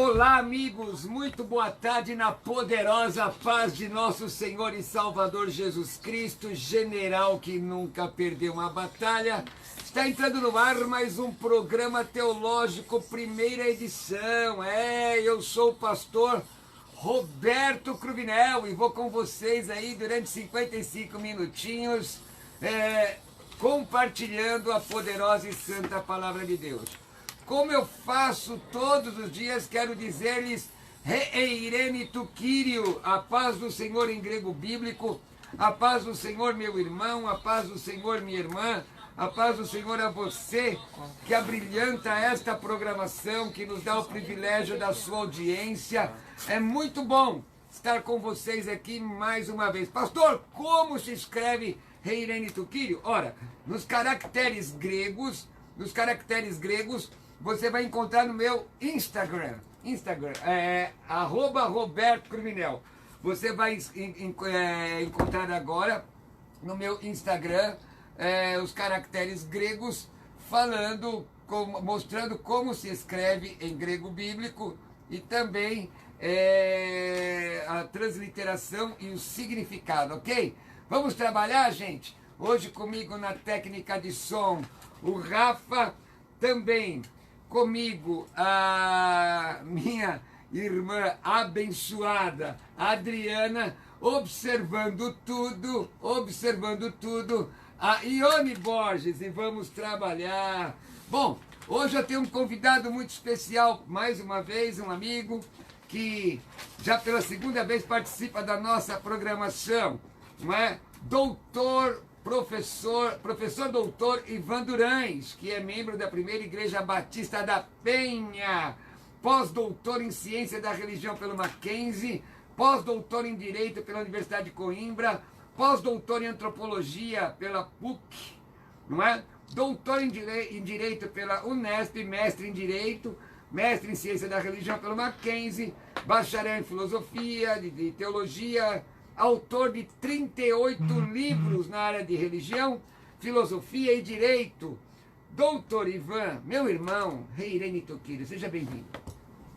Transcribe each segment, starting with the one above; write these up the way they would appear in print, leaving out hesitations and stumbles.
Olá, amigos, muito boa tarde na poderosa paz de nosso Senhor e Salvador Jesus Cristo, general que nunca perdeu uma batalha. Está entrando no ar mais um programa teológico, primeira edição. Eu sou o pastor Roberto Cruvinel e vou com vocês aí durante 55 minutinhos, compartilhando a poderosa e santa palavra de Deus. Como eu faço todos os dias, quero dizer-lhes, Reirene tu Kyrio, a paz do Senhor em grego bíblico, a paz do Senhor meu irmão, a paz do Senhor minha irmã, a paz do Senhor a você, que abrilhanta esta programação, que nos dá o privilégio da sua audiência. É muito bom estar com vocês aqui mais uma vez. Pastor, como se escreve Reirene tu Kyrio? Ora, nos caracteres gregos, você vai encontrar no meu Instagram, @Roberto Cruvinel. Você vai encontrar agora no meu Instagram os caracteres gregos mostrando como se escreve em grego bíblico e também a transliteração e o significado, ok? Vamos trabalhar, gente? Hoje comigo na técnica de som, o Rafa, também comigo a minha irmã abençoada Adriana, observando tudo, a Ione Borges, e vamos trabalhar. Bom, hoje eu tenho um convidado muito especial, mais uma vez, um amigo que já pela segunda vez participa da nossa programação, não é? Professor doutor Ivan Durães, que é membro da Primeira Igreja Batista da Penha, pós-doutor em Ciência da Religião pelo Mackenzie, pós-doutor em Direito pela Universidade de Coimbra, pós-doutor em Antropologia pela PUC, não é? Doutor em Direito pela Unesp, mestre em Direito, mestre em Ciência da Religião pelo Mackenzie, bacharel em Filosofia, de Teologia, autor de 38 livros na área de religião, filosofia e direito. Doutor Ivan, meu irmão, Reirene tu Kyrio, seja bem-vindo.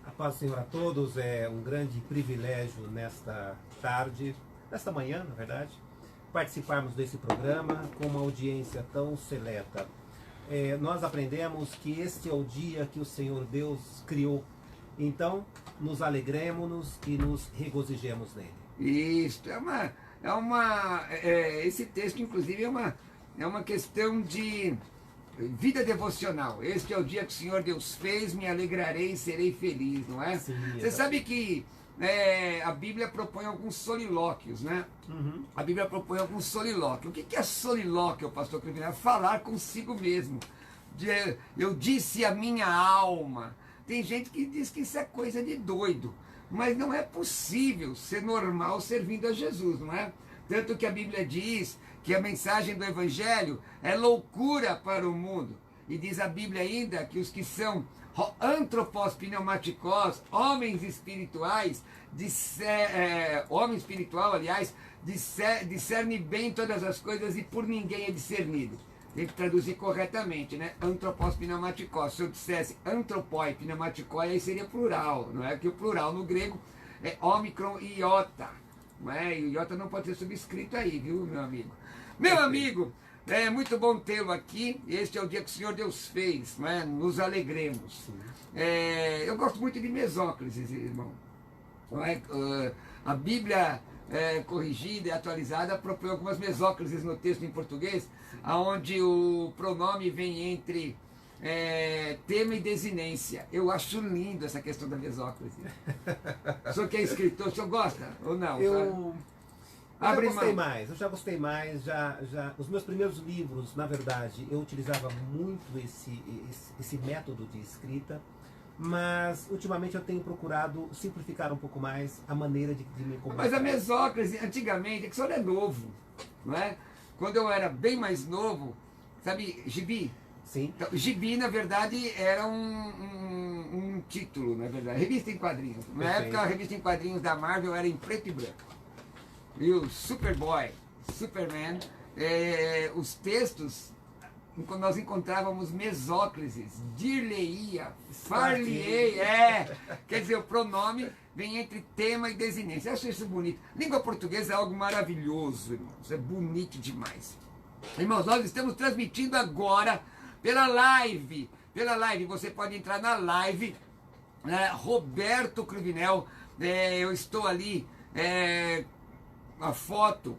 A paz do Senhor a todos, é um grande privilégio nesta tarde, nesta manhã, na verdade, participarmos desse programa com uma audiência tão seleta. Nós aprendemos que este é o dia que o Senhor Deus criou, então nos alegremos e nos regozijemos nele. Isso, esse texto, inclusive, é uma questão de vida devocional. Este é o dia que o Senhor Deus fez, me alegrarei e serei feliz, não é? Sim, você sabe que a Bíblia propõe alguns solilóquios, né? Uhum. A Bíblia propõe alguns solilóquios. O que é solilóquio, pastor Cruvinel? Falar consigo mesmo. Eu disse a minha alma. Tem gente que diz que isso é coisa de doido. Mas não é possível ser normal servindo a Jesus, não é? Tanto que a Bíblia diz que a mensagem do Evangelho é loucura para o mundo. E diz a Bíblia ainda que os que são antropos pneumaticos, homens espirituais, homem espiritual, aliás, discerne bem todas as coisas e por ninguém é discernido. Tem que traduzir corretamente, né? Antropos pneumatikos. Se eu dissesse antropoi pneumatikoi, aí seria plural, não é? Que o plural no grego é omicron e iota, não é? E o iota não pode ser subscrito aí, viu, meu amigo? Meu amigo, é muito bom tê-lo aqui. Este é o dia que o Senhor Deus fez, não é? Nos alegremos. Eu gosto muito de Mesóclises, irmão. Não é? A Bíblia corrigida e atualizada propõe algumas mesóclises no texto em português, onde o pronome vem entre tema e desinência. Eu acho lindo essa questão da mesóclise. O senhor que é escritor, o senhor gosta ou não? Eu já gostei mais. Os meus primeiros livros, na verdade, eu utilizava muito esse método de escrita, mas ultimamente eu tenho procurado simplificar um pouco mais a maneira de me comunicar. Mas a mesóclise, antigamente, é que o senhor é novo, não é? Quando eu era bem mais novo, sabe, gibi? Sim. Então, gibi, na verdade, era um título, na verdade, revista em quadrinhos. Na época, a revista em quadrinhos da Marvel era em preto e branco. E o Superboy, Superman, os textos nós encontrávamos mesóclises, dir-lhe-ia, far-lhe-ei, quer dizer, o pronome vem entre tema e desinência. Eu acho isso bonito. Língua portuguesa é algo maravilhoso, irmãos, é bonito demais. Irmãos, nós estamos transmitindo agora pela live, você pode entrar na live, Roberto Cruvinel, eu estou ali, a foto,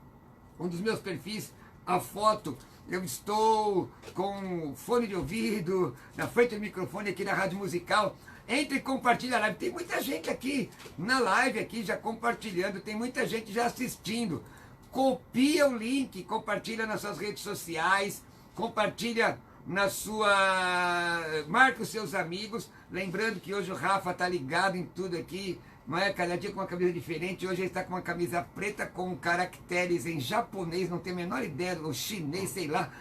um dos meus perfis, a foto, eu estou com fone de ouvido, na frente do microfone aqui na Rádio Musical. Entre e compartilha a live. Tem muita gente aqui na live, aqui já compartilhando, tem muita gente já assistindo. Copia o link, compartilha nas suas redes sociais, compartilha na sua... marca os seus amigos. Lembrando que hoje o Rafa está ligado em tudo aqui, não é? Cada dia com uma camisa diferente. Hoje ele está com uma camisa preta com caracteres em japonês, não tenho a menor ideia, ou chinês, sei lá,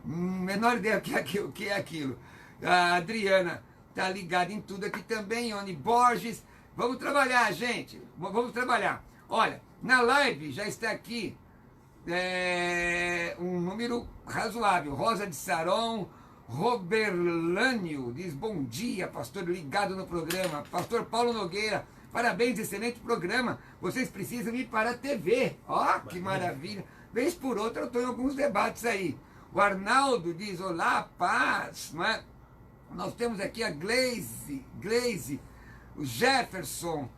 menor ideia o que é aquilo. A Adriana está ligada em tudo aqui também, Ione Borges. Vamos trabalhar, gente, vamos trabalhar. Olha, na live já está aqui um número razoável. Rosa de Saron, Roberlânio diz bom dia, pastor, ligado no programa. Pastor Paulo Nogueira, parabéns, excelente programa. Vocês precisam ir para a TV. Ó, que maravilha. Vez por outra eu estou em alguns debates aí. O Arnaldo diz olá, paz, não é? Nós temos aqui a Glaze, o Jefferson,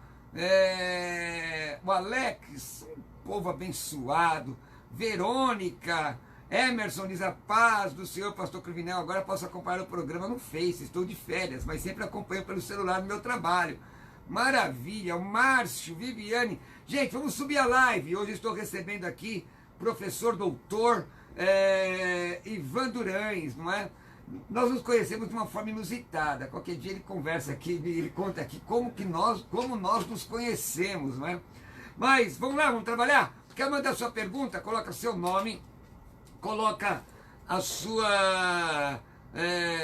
o Alex, um povo abençoado, Verônica, Emerson diz a paz do Senhor, pastor Cruvinel. Agora posso acompanhar o programa no Face, estou de férias, mas sempre acompanho pelo celular no meu trabalho. Maravilha, o Márcio, Viviane. Gente, vamos subir a live. Hoje estou recebendo aqui professor doutor Ivan Durães, não é? Nós nos conhecemos de uma forma inusitada. Qualquer dia ele conversa aqui, ele conta aqui como nós nos conhecemos, não é? Mas vamos lá, vamos trabalhar? Quer mandar sua pergunta? Coloca seu nome, coloca a sua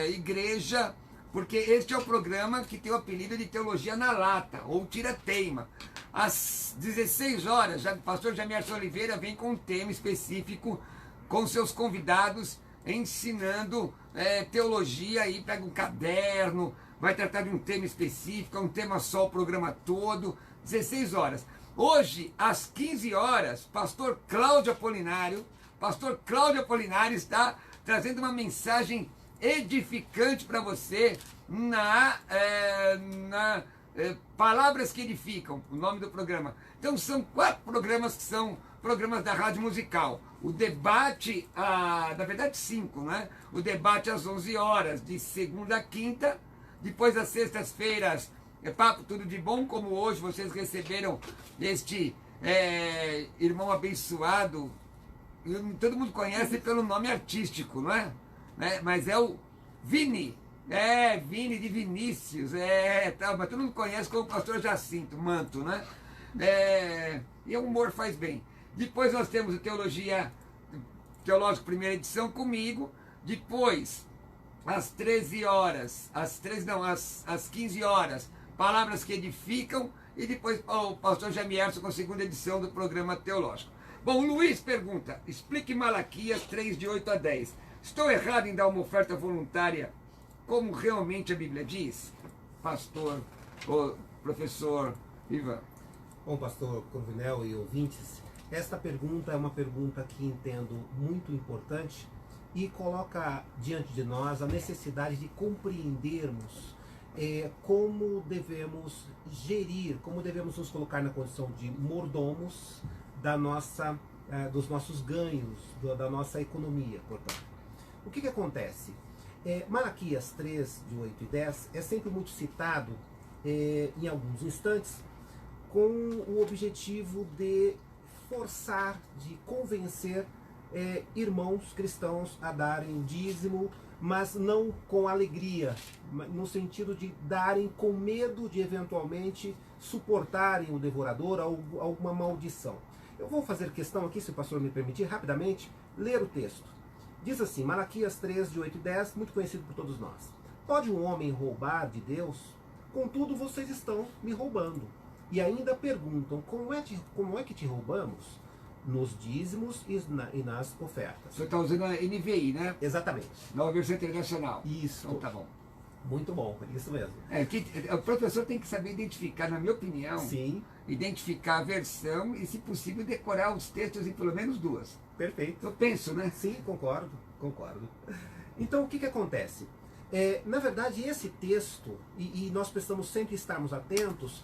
igreja, porque este é o programa que tem o apelido de Teologia na Lata, ou Tira-Teima. Às 16 horas, o pastor Jamerson Oliveira vem com um tema específico, com seus convidados, ensinando teologia, aí pega um caderno, vai tratar de um tema específico, é um tema só o programa todo, 16 horas. Hoje, às 15 horas, pastor Cláudio Apolinário está trazendo uma mensagem edificante para você na Palavras que Edificam, o nome do programa. Então são 4 programas que são programas da Rádio Musical. O debate, na verdade 5, né? O debate às 11 horas, de segunda a quinta. Depois às sextas-feiras, papo tudo de bom, como hoje vocês receberam este irmão abençoado. Todo mundo conhece pelo nome artístico, não é? Mas é o Vini. Vini de Vinícius. Mas todo mundo conhece como o pastor Jacinto Manto, né? E o humor faz bem. Depois nós temos o Teológico Primeira Edição comigo. Depois, às 13 horas, às 15 horas, Palavras que Edificam. E depois o pastor Jamierson com a segunda edição do programa teológico. Bom, o Luiz pergunta, explique Malaquias 3, de 8 a 10. Estou errado em dar uma oferta voluntária como realmente a Bíblia diz? Pastor, ou professor Ivan. Bom, pastor Cruvinel e ouvintes, esta pergunta é uma pergunta que entendo muito importante e coloca diante de nós a necessidade de compreendermos como devemos gerir, como devemos nos colocar na condição de mordomos dos nossos ganhos, da nossa economia, portanto. O que acontece? Malaquias 3, de 8 e 10 é sempre muito citado em alguns instantes com o objetivo de forçar, de convencer irmãos cristãos a darem dízimo, mas não com alegria, no sentido de darem com medo de eventualmente suportarem o devorador ou alguma maldição. Eu vou fazer questão aqui, se o pastor me permitir, rapidamente, ler o texto. Diz assim, Malaquias 3, de 8 e 10, muito conhecido por todos nós. Pode um homem roubar de Deus? Contudo, vocês estão me roubando. E ainda perguntam, como é que te roubamos? nos dízimos e nas ofertas. Você está usando a NVI, né? Exatamente. Nova Versão Internacional. Isso. Então tá bom. Muito bom, isso mesmo. O professor tem que saber identificar, na minha opinião, Sim, identificar a versão e, se possível, decorar os textos em pelo menos duas. perfeito. Eu penso, né? Sim, concordo. Então, o que acontece? Na verdade, esse texto, e nós precisamos sempre estarmos atentos,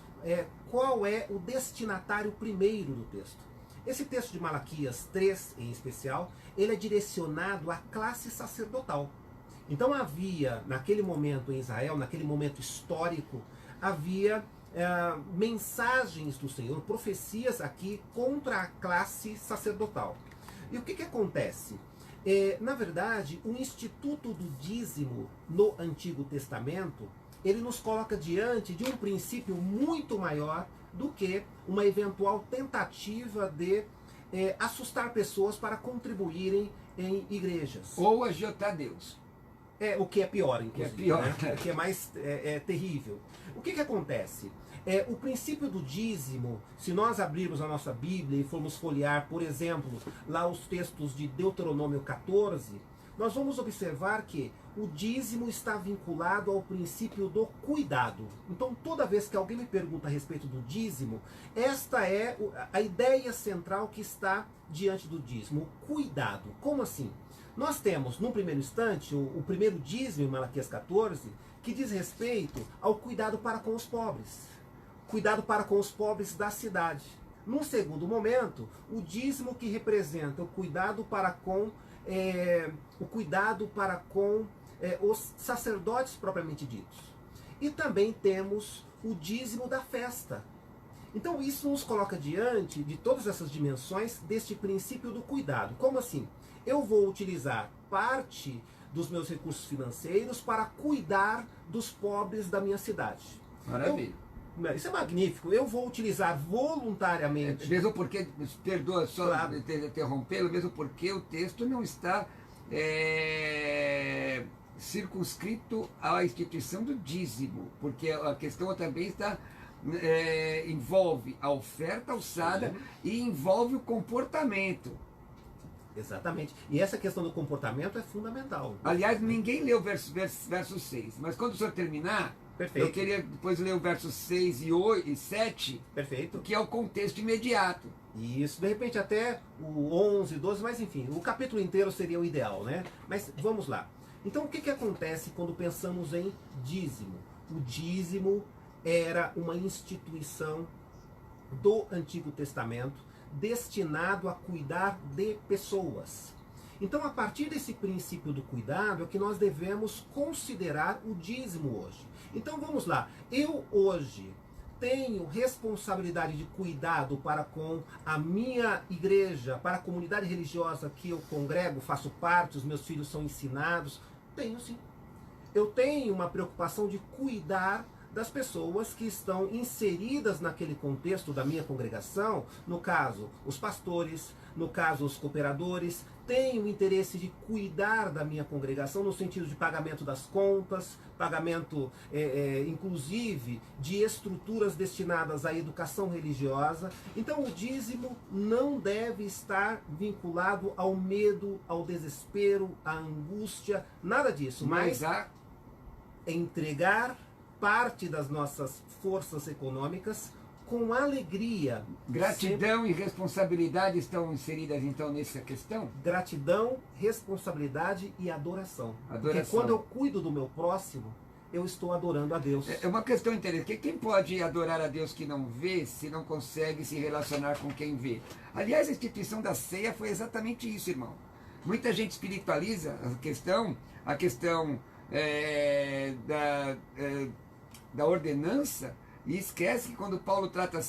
qual é o destinatário primeiro do texto. Esse texto de Malaquias 3, em especial, ele é direcionado à classe sacerdotal. Então havia, naquele momento em Israel, naquele momento histórico, havia mensagens do Senhor, profecias aqui contra a classe sacerdotal. E o que acontece? Na verdade, o instituto do dízimo no Antigo Testamento, ele nos coloca diante de um princípio muito maior do que uma eventual tentativa de assustar pessoas para contribuírem em igrejas. Ou agiotar Deus. O que é pior, inclusive. Que é pior. Né? O que é mais terrível. O que acontece? O princípio do dízimo, se nós abrirmos a nossa Bíblia e formos folhear, por exemplo, lá os textos de Deuteronômio 14, nós vamos observar que o dízimo está vinculado ao princípio do cuidado. Então, toda vez que alguém me pergunta a respeito do dízimo, esta é a ideia central que está diante do dízimo, o cuidado. Como assim? Nós temos, num primeiro instante, o primeiro dízimo em Malaquias 14, que diz respeito ao cuidado para com os pobres. Cuidado para com os pobres da cidade. Num segundo momento, o dízimo que representa o cuidado para com os sacerdotes propriamente ditos. E também temos o dízimo da festa. Então isso nos coloca diante de todas essas dimensões deste princípio do cuidado. Como assim? Eu vou utilizar parte dos meus recursos financeiros para cuidar dos pobres da minha cidade. Maravilha. Isso é magnífico. Eu vou utilizar voluntariamente. Mesmo porque, perdoa só Claro. interrompê-lo, mesmo porque o texto não está circunscrito à instituição do dízimo, porque a questão também está envolve a oferta alçada. Sim. E envolve o comportamento. Exatamente. E essa questão do comportamento é fundamental. Aliás, ninguém leu verso 6, mas quando o senhor terminar, perfeito, eu queria depois ler o verso 6 e 7, perfeito, que é o contexto imediato. Isso, de repente até o 11, 12, mas enfim, o capítulo inteiro seria o ideal, né? Mas vamos lá. Então o que acontece quando pensamos em dízimo? O dízimo era uma instituição do Antigo Testamento destinado a cuidar de pessoas. Então, a partir desse princípio do cuidado é que nós devemos considerar o dízimo hoje. Então, vamos lá. Eu hoje tenho responsabilidade de cuidado para com a minha igreja, para a comunidade religiosa que eu congrego, faço parte, os meus filhos são ensinados? Tenho sim. Eu tenho uma preocupação de cuidar das pessoas que estão inseridas naquele contexto da minha congregação, no caso, os pastores, no caso, os cooperadores, tenho interesse de cuidar da minha congregação no sentido de pagamento das contas, pagamento, inclusive, de estruturas destinadas à educação religiosa. Então, o dízimo não deve estar vinculado ao medo, ao desespero, à angústia, nada disso, mas a entregar parte das nossas forças econômicas com alegria. Gratidão e responsabilidade estão inseridas então nessa questão? Gratidão, responsabilidade e adoração. Porque quando eu cuido do meu próximo, eu estou adorando a Deus. É uma questão interessante. Quem pode adorar a Deus que não vê, se não consegue se relacionar com quem vê? Aliás, a instituição da ceia foi exatamente isso, irmão. Muita gente espiritualiza a questão da ordenança, e esquece que quando Paulo trata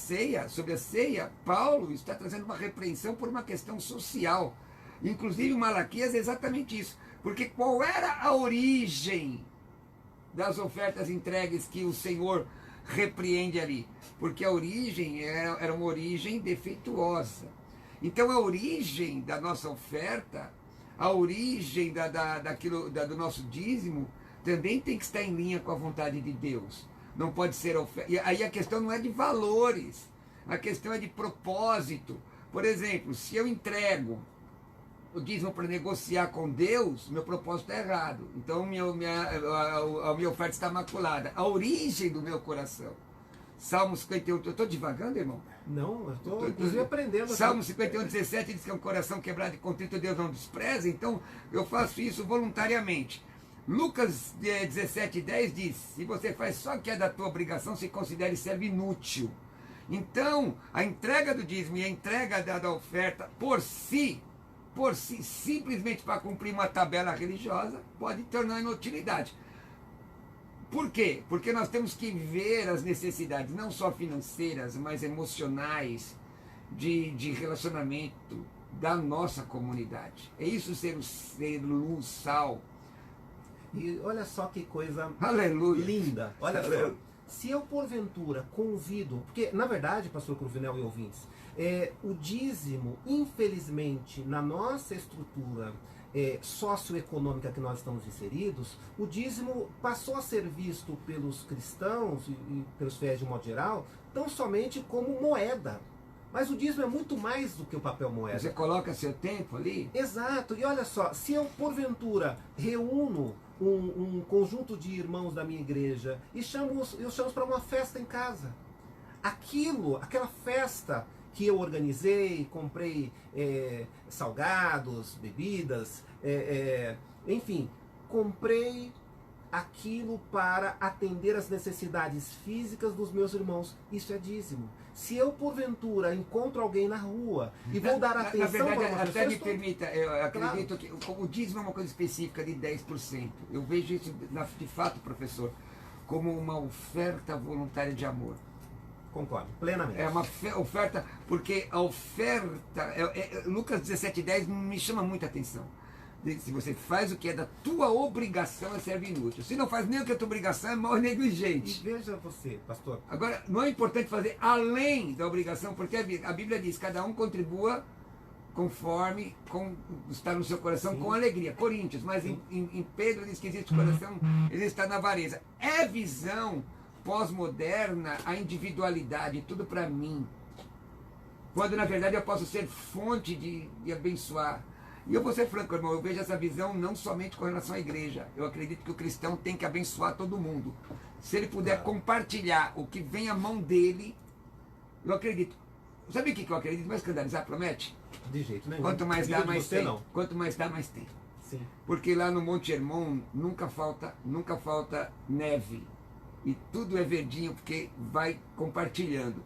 sobre a ceia, Paulo está trazendo uma repreensão por uma questão social. Inclusive, Malaquias é exatamente isso. Porque qual era a origem das ofertas entregues que o Senhor repreende ali? Porque a origem era uma origem defeituosa. Então, a origem da nossa oferta, a origem do nosso dízimo, também tem que estar em linha com a vontade de Deus. Não pode ser oferta. E aí a questão não é de valores, a questão é de propósito. Por exemplo, se eu entrego o dízimo para negociar com Deus, meu propósito é errado. Então a minha oferta está maculada. A origem do meu coração. Salmo 51, eu estou divagando, irmão? Não, eu estou inclusive aprendendo. Salmo 51, 17 diz que é um coração quebrado e contrito Deus não despreza, então eu faço isso voluntariamente. Lucas 17, 10 diz, se você faz só o que é da tua obrigação, se considere servo inútil. Então, a entrega do dízimo e a entrega da oferta por si, simplesmente para cumprir uma tabela religiosa, pode tornar inutilidade. Por quê? Porque nós temos que ver as necessidades, não só financeiras, mas emocionais, de relacionamento da nossa comunidade. É isso ser luz, sal. E olha só que coisa Aleluia. linda. Olha só. Se eu, porventura, convido... Porque, na verdade, pastor Cruvinel e ouvintes, o dízimo, infelizmente, na nossa estrutura socioeconômica que nós estamos inseridos, o dízimo passou a ser visto pelos cristãos e pelos fiéis de modo geral, tão somente como moeda. Mas o dízimo é muito mais do que o papel moeda. Você coloca seu tempo ali? Exato. E olha só, se eu, porventura, reúno um conjunto de irmãos da minha igreja e eu chamo para uma festa em casa, aquela festa que eu organizei, comprei salgados, bebidas, enfim, comprei aquilo para atender as necessidades físicas dos meus irmãos. Isso é dízimo. Se eu, porventura, encontro alguém na rua e vou dar atenção na verdade, para uma até me pessoa, permita, eu acredito que o dízimo é uma coisa específica de 10%. Eu vejo isso, de fato, professor, como uma oferta voluntária de amor. concordo, plenamente. É uma oferta, porque a oferta, Lucas 17,10 me chama muita atenção. Se você faz o que é da tua obrigação, é servo inútil. Se não faz nem o que é tua obrigação, é mal negligente. E veja você, pastor. Agora, não é importante fazer além da obrigação, porque a Bíblia diz, cada um contribua conforme está no seu coração, sim, com alegria. Coríntios, mas em Pedro diz que existe o coração, ele está na avareza. É visão pós-moderna a individualidade, tudo para mim. Quando na verdade eu posso ser fonte de abençoar. E eu vou ser franco, irmão, eu vejo essa visão não somente com relação à igreja. Eu acredito que o cristão tem que abençoar todo mundo. Se ele puder compartilhar o que vem à mão dele, eu acredito. Sabe o que eu acredito? Vai escandalizar, promete? De jeito nenhum. Quanto mais dá, mais tem. Não. Quanto mais dá, mais tem. Sim. Porque lá no Monte Hermon nunca falta neve. E tudo é verdinho porque vai compartilhando.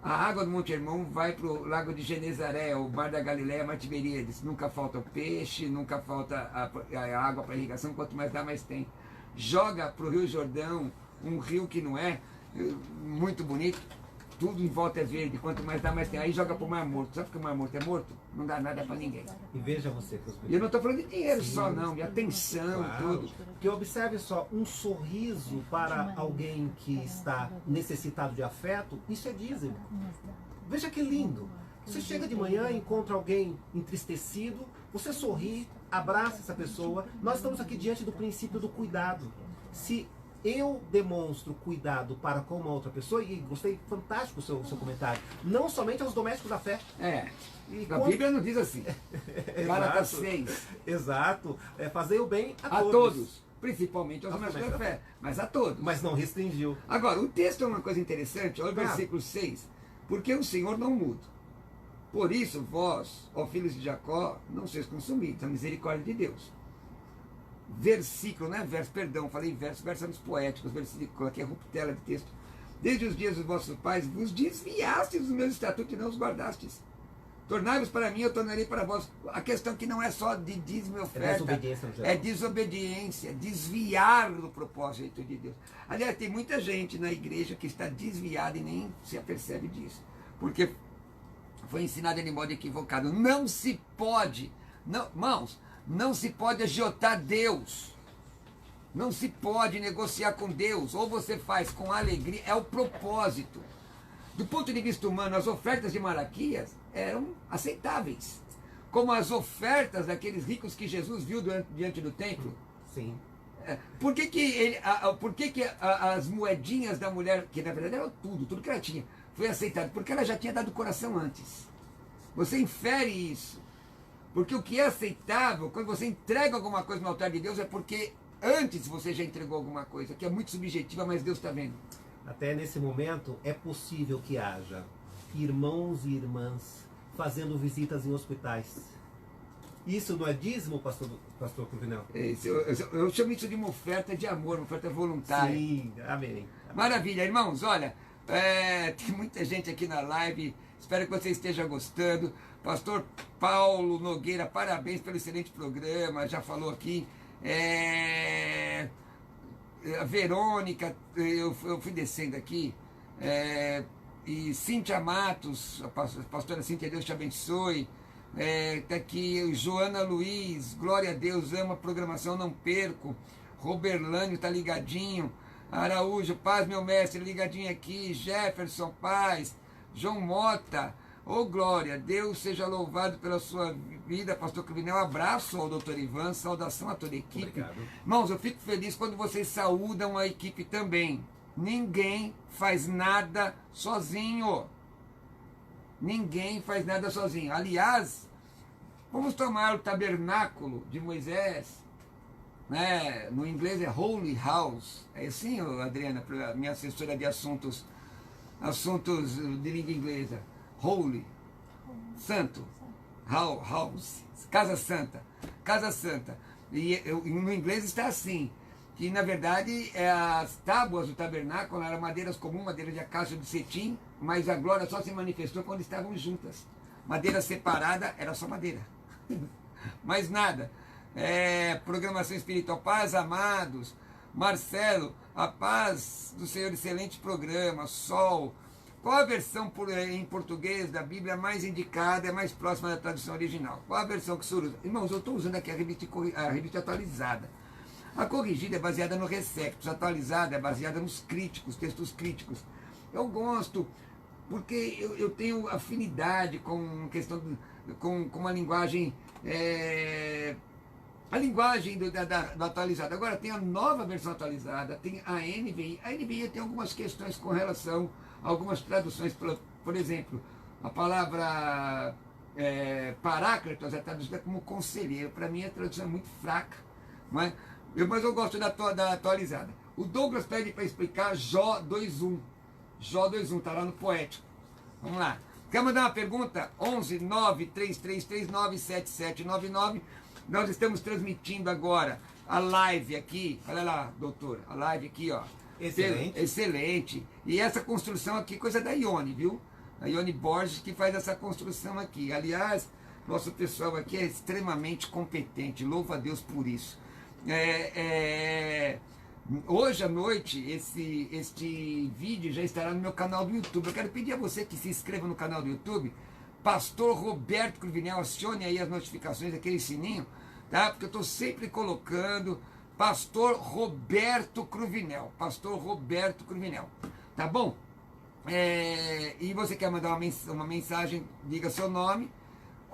A água do Monte Hermon vai para o Lago de Genezaré, o Mar da Galileia, Mar Tiberíades. Nunca falta o peixe, nunca falta a água para irrigação, quanto mais dá, mais tem. Joga para o Rio Jordão, um rio que não é muito bonito, tudo em volta é verde, quanto mais dá, mais tem. Aí joga para o Mar Morto. Sabe que o Mar Morto é morto? Não dá nada para ninguém. E veja você, e eu não estou falando de dinheiro só, não, de atenção, claro, tudo. Porque observe só, um sorriso para alguém que está necessitado de afeto, isso é dízimo. Veja que lindo. Você chega de manhã e encontra alguém entristecido, você sorri, abraça essa pessoa. Nós estamos aqui diante do princípio do cuidado. Se eu demonstro cuidado para com uma outra pessoa, e gostei, fantástico o seu comentário, não somente aos domésticos da fé. A Bíblia não diz assim. Gálatas 6. Exato. Fazer o bem a todos. Todos. Principalmente aos domésticos da fé. Mas a todos. Mas não restringiu. Agora, o texto é uma coisa interessante. Olha o versículo 6. Porque o Senhor não muda. Por isso, vós, ó filhos de Jacó, não sois consumidos. A misericórdia de Deus. Versículo, não é verso, perdão, falei versos poéticos, versículo, aqui é ruptela de texto. Desde os dias dos vossos pais, vos desviastes dos meus estatutos e não os guardastes. Tornai-vos para mim, eu tornarei para vós. A questão que não é só de dízimo e oferta, é desobediência, desviar do propósito de Deus. Aliás, tem muita gente na igreja que está desviada e nem se apercebe disso. Porque foi ensinado de modo equivocado. Não se pode, não, irmãos, não se pode agiotar Deus. Não se pode negociar com Deus. Ou você faz com alegria, é o propósito. Do ponto de vista humano, as ofertas de Malaquias eram aceitáveis. Como as ofertas daqueles ricos que Jesus viu diante do templo. Sim. Por que as moedinhas da mulher, que na verdade eram tudo que ela tinha, foi aceitado? Porque ela já tinha dado o coração antes. Você infere isso. Porque o que é aceitável, quando você entrega alguma coisa no altar de Deus, é porque antes você já entregou alguma coisa, que é muito subjetiva, mas Deus está vendo. Até nesse momento é possível que haja irmãos e irmãs fazendo visitas em hospitais. Isso não é dízimo, pastor Cruvinel? Eu chamo isso de uma oferta de amor, uma oferta voluntária. Sim, amém. Maravilha, irmãos, olha, tem muita gente aqui na live, espero que você esteja gostando. Pastor Paulo Nogueira, parabéns pelo excelente programa, já falou aqui. A Verônica, eu fui descendo aqui, e Cíntia Matos, a pastora Cíntia, Deus te abençoe. Tá aqui Joana Luiz, glória a Deus, amo a programação, não perco. Roberlânio tá ligadinho. Araújo, paz meu mestre, ligadinho aqui. Jefferson, paz. João Mota, ô glória, Deus seja louvado pela sua vida, pastor Cruvinel. Abraço ao doutor Ivan, saudação a toda a equipe. Obrigado. Irmãos, eu fico feliz quando vocês saúdam a equipe também. Ninguém faz nada sozinho. Ninguém faz nada sozinho. Aliás, vamos tomar o tabernáculo de Moisés, né? No inglês é Holy House. É assim, Adriana, minha assessora de assuntos de língua inglesa. Holy, santo, house, casa santa, casa santa. E no inglês está assim, que na verdade as tábuas do tabernáculo eram madeiras comuns, madeira de acácio de cetim, mas a glória só se manifestou quando estavam juntas. Madeira separada era só madeira, mais nada. Programação espiritual, paz, amados. Marcelo, a paz do Senhor, excelente programa. Sol, qual a versão em português da Bíblia mais indicada, é mais próxima da tradução original? Qual a versão que o senhor usa? Irmãos, eu estou usando aqui a revista atualizada. A corrigida é baseada no Receptus, atualizada é baseada nos críticos, textos críticos. Eu gosto, porque eu tenho afinidade com questão com uma linguagem, a linguagem do atualizado. Agora tem a nova versão atualizada, tem a NVI. A NVI tem algumas questões com relação a algumas traduções, por exemplo, a palavra Paráclitos é traduzida como conselheiro. Para mim a tradução é muito fraca, mas eu gosto da atualizada. O Douglas pede para explicar Jó 2.1. Jó 2.1, está lá no Poético. Vamos lá. Quer mandar uma pergunta? 11 93339 7799. Nós estamos transmitindo agora a live aqui. Olha lá, doutor, a live aqui, ó. Excelente. Excelente. E essa construção aqui, coisa da Ione, viu? A Ione Borges que faz essa construção aqui. Aliás, nosso pessoal aqui é extremamente competente. Louva a Deus por isso. Hoje à noite, este vídeo já estará no meu canal do YouTube. Eu quero pedir a você que se inscreva no canal do YouTube. Pastor Roberto Cruvinel, acione aí as notificações, aquele sininho, tá? Porque eu estou sempre colocando Pastor Roberto Cruvinel. Pastor Roberto Cruvinel. Tá bom? E você quer mandar uma mensagem, diga seu nome,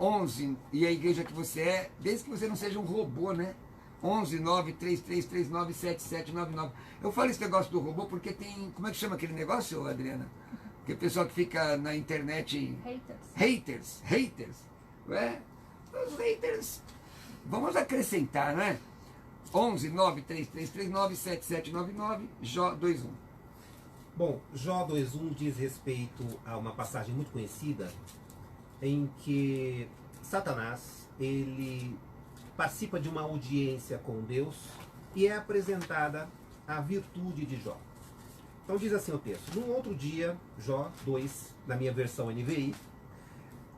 11, e a igreja que você é, desde que você não seja um robô, né? 11 93339 7799. Eu falo esse negócio do robô porque tem... Como é que chama aquele negócio, Adriana? Que o pessoal que fica na internet... Haters. Os haters... Vamos acrescentar, né? 11 93339 7799, Jó 2.1. Bom, Jó 2.1 diz respeito a uma passagem muito conhecida em que Satanás, ele participa de uma audiência com Deus e é apresentada a virtude de Jó. Então diz assim o texto: num outro dia, Jó 2, na minha versão NVI,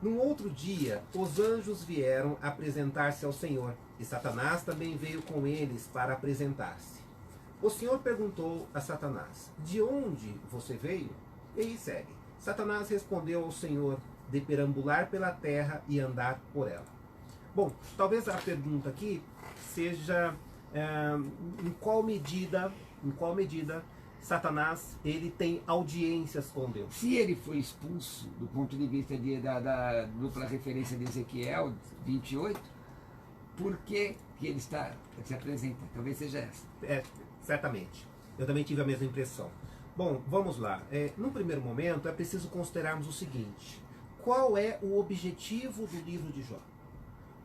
num outro dia os anjos vieram apresentar-se ao Senhor, e Satanás também veio com eles para apresentar-se. O Senhor perguntou a Satanás: de onde você veio? E aí segue. Satanás respondeu ao Senhor: de perambular pela terra e andar por ela. Bom, talvez a pergunta aqui seja em qual medida Satanás ele tem audiências com Deus. Se ele foi expulso, do ponto de vista da dupla referência de Ezequiel 28, por que ele se apresenta? Talvez seja essa. Certamente. Eu também tive a mesma impressão. Bom, vamos lá. Num primeiro momento, é preciso considerarmos o seguinte: qual é o objetivo do livro de Jó?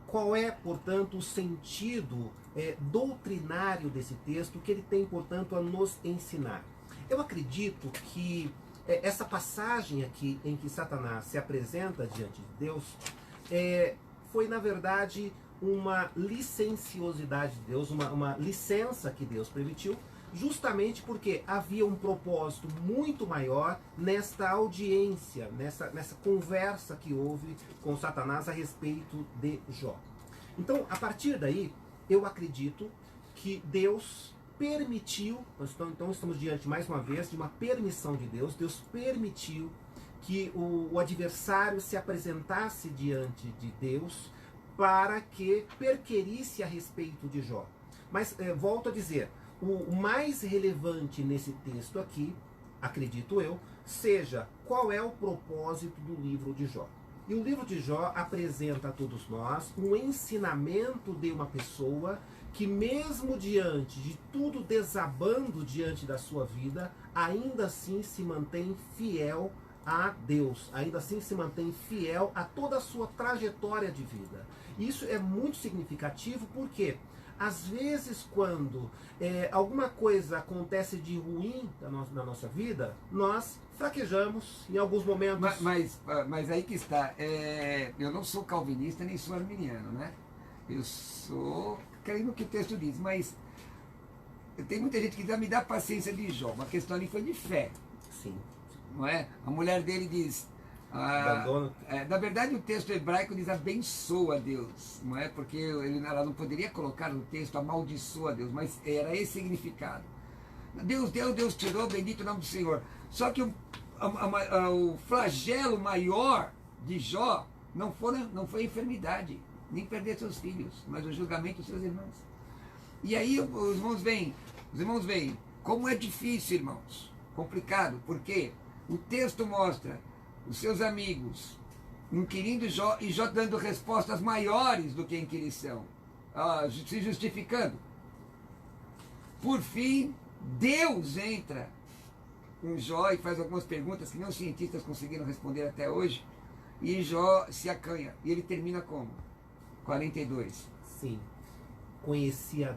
Qual é, portanto, o sentido doutrinário desse texto que ele tem, portanto, a nos ensinar? Eu acredito que essa passagem aqui em que Satanás se apresenta diante de Deus foi, na verdade, uma licenciosidade de Deus, uma licença que Deus permitiu, justamente porque havia um propósito muito maior nesta audiência, nessa conversa que houve com Satanás a respeito de Jó. Então, a partir daí, eu acredito que Deus permitiu, então estamos diante mais uma vez de uma permissão de Deus. Deus permitiu que o adversário se apresentasse diante de Deus para que perquirisse a respeito de Jó. Mas volto a dizer, o mais relevante nesse texto aqui, acredito eu, seja qual é o propósito do livro de Jó. E o livro de Jó apresenta a todos nós um ensinamento de uma pessoa que, mesmo diante de tudo desabando diante da sua vida, ainda assim se mantém fiel a Deus, ainda assim se mantém fiel a toda a sua trajetória de vida. Isso é muito significativo porque, às vezes, quando alguma coisa acontece de ruim na nossa vida, nós fraquejamos em alguns momentos. Mas aí que está, eu não sou calvinista nem sou arminiano, né? Eu sou, creio no que o texto diz, mas tem muita gente que me dá paciência de Jó. Uma questão ali foi de fé. Sim. Não é? A mulher dele diz... na verdade, o texto hebraico diz abençoa Deus, não é? Porque ela não poderia colocar no texto amaldiçoa Deus, mas era esse significado. Deus deu, Deus tirou, bendito o nome do Senhor. Só que o flagelo maior de Jó não foi a enfermidade, nem perder seus filhos, mas o julgamento dos seus irmãos. E aí os irmãos veem como é difícil, irmãos, complicado, porque o texto mostra os seus amigos inquirindo Jó e Jó dando respostas maiores do que a inquirição, se justificando. Por fim, Deus entra com Jó e faz algumas perguntas que nem os cientistas conseguiram responder até hoje, e Jó se acanha, e ele termina como? 42. Sim. Conhecia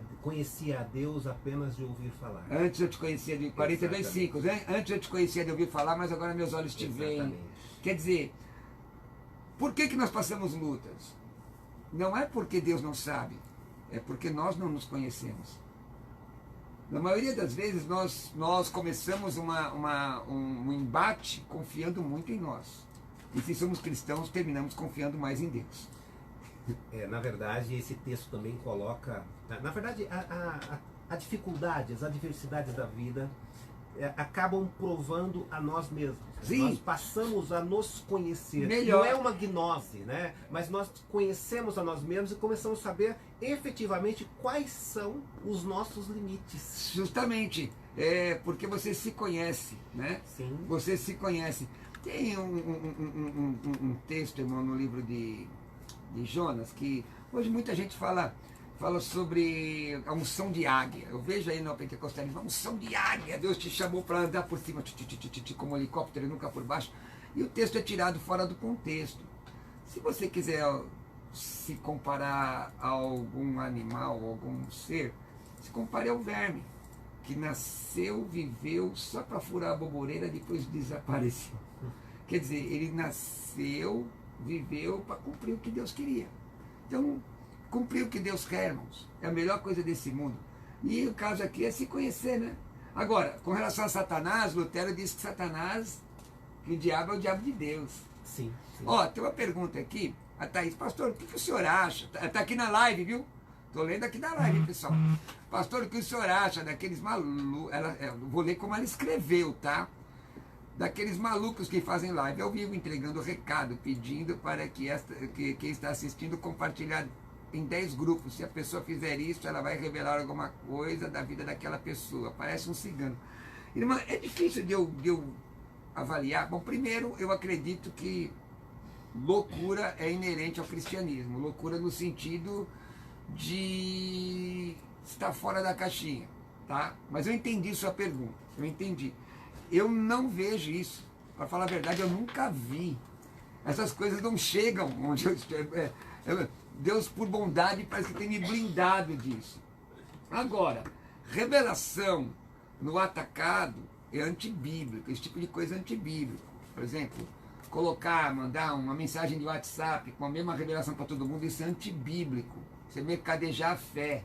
a Deus apenas de ouvir falar. Antes eu te conhecia de 42,5, né? Antes eu te conhecia de ouvir falar, mas agora meus olhos te veem. Quer dizer, por que nós passamos lutas? Não é porque Deus não sabe, é porque nós não nos conhecemos. Na maioria das vezes nós começamos um embate confiando muito em nós. E se somos cristãos, terminamos confiando mais em Deus. Na verdade, esse texto também coloca... Na verdade, a dificuldade, as adversidades da vida acabam provando a nós mesmos. Sim. Nós passamos a nos conhecer. Melhor. Não é uma gnose, né? Mas nós conhecemos a nós mesmos e começamos a saber efetivamente quais são os nossos limites. Justamente, porque você se conhece, né? Sim. Você se conhece. Tem um texto, irmão, no livro de Jonas, que hoje muita gente fala sobre a unção de águia. Eu vejo aí no pentecostalismo, a unção de águia. Deus te chamou para andar por cima, como um helicóptero e nunca por baixo. E o texto é tirado fora do contexto. Se você quiser se comparar a algum animal, algum ser, se compare ao verme, que nasceu, viveu só para furar a boboreira, depois desapareceu. Quer dizer, ele nasceu, viveu para cumprir o que Deus queria. Então, cumprir o que Deus quer, irmãos, é a melhor coisa desse mundo. E o caso aqui é se conhecer, né? Agora, com relação a Satanás, Lutero diz que Satanás, que o diabo é o diabo de Deus. Sim. Ó, tem uma pergunta aqui, a Thaís, pastor, o que o senhor acha? Está aqui na live, viu? Estou lendo aqui da live, pessoal. Pastor, o que o senhor acha daqueles malucos? Vou ler como ela escreveu, tá? Daqueles malucos que fazem live ao vivo, entregando recado, pedindo para que quem está assistindo compartilhar em 10 grupos. Se a pessoa fizer isso, ela vai revelar alguma coisa da vida daquela pessoa. Parece um cigano. Irmã, é difícil de eu avaliar. Bom, primeiro, eu acredito que loucura é inerente ao cristianismo. Loucura no sentido de estar fora da caixinha, tá? Mas eu entendi sua pergunta. Eu entendi. Eu não vejo isso. Para falar a verdade, eu nunca vi Essas coisas não chegam onde eu estou. Deus, por bondade, parece que tem me blindado disso. Agora, revelação no atacado é antibíblico, esse tipo de coisa é antibíblico. Por exemplo, mandar uma mensagem de WhatsApp com a mesma revelação para todo mundo, isso é antibíblico. Você mercadejar a fé.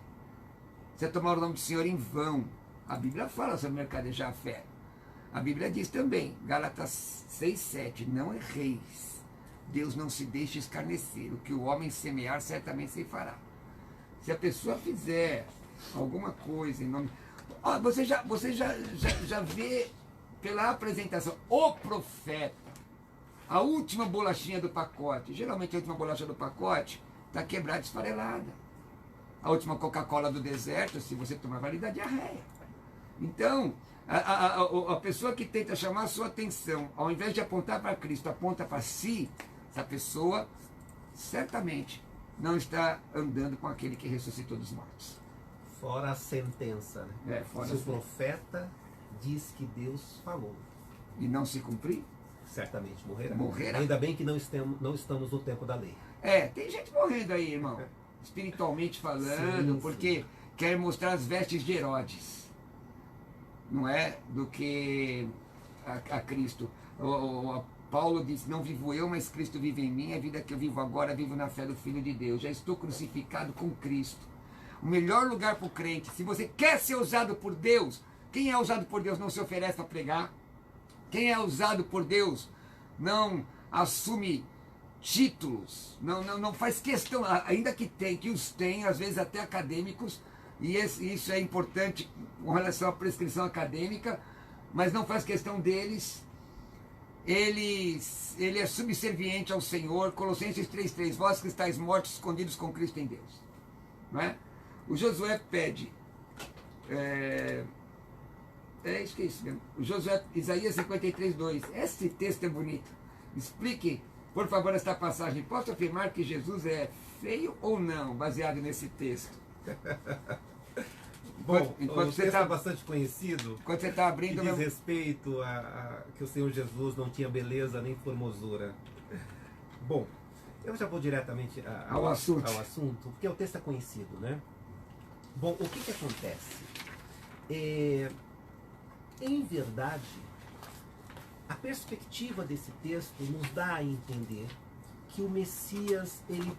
Você tomar o nome do Senhor em vão. A Bíblia fala sobre mercadejar a fé. A Bíblia diz também, Gálatas 6,7, não erreis. Deus não se deixa escarnecer. O que o homem semear, certamente se fará. Se a pessoa fizer alguma coisa em nome... Você já vê pela apresentação, o profeta, a última bolachinha do pacote. Geralmente a última bolacha do pacote está quebrada, esfarelada. A última Coca-Cola do deserto, se você tomar, vai lhe dar diarreia. Então, a pessoa que tenta chamar a sua atenção, ao invés de apontar para Cristo, aponta para si, essa pessoa certamente não está andando com aquele que ressuscitou dos mortos. Fora a sentença, né? Se o profeta diz que Deus falou e não se cumprir, certamente morrerá. Morrerá. Ainda bem que não estamos no tempo da lei. Tem gente morrendo aí, irmão, espiritualmente falando, sim, porque quer mostrar as vestes de Herodes, não é? Do que a Cristo. Paulo disse, não vivo eu, mas Cristo vive em mim, a vida que eu vivo agora, vivo na fé do Filho de Deus. Já estou crucificado com Cristo. O melhor lugar para o crente, se você quer ser usado por Deus, quem é usado por Deus não se oferece para pregar. Quem é usado por Deus não assume títulos, não faz questão, ainda que os tem, às vezes até acadêmicos, e isso é importante com relação à prescrição acadêmica, mas não faz questão deles. Ele é subserviente ao Senhor. Colossenses 3,3, vós que estáis mortos, escondidos com Cristo em Deus. Não é? O Josué pede, isso que é isso mesmo. O Josué, Isaías 53,2, esse texto é bonito. Explique, por favor, esta passagem. Posso afirmar que Jesus é feio ou não, baseado nesse texto? Bom, o texto é bastante conhecido. Quando você está abrindo... Que diz respeito a que o Senhor Jesus não tinha beleza nem formosura. Bom, eu já vou diretamente ao assunto, porque o texto é conhecido, né? Bom, o que acontece? Em verdade, a perspectiva desse texto nos dá a entender que o Messias, ele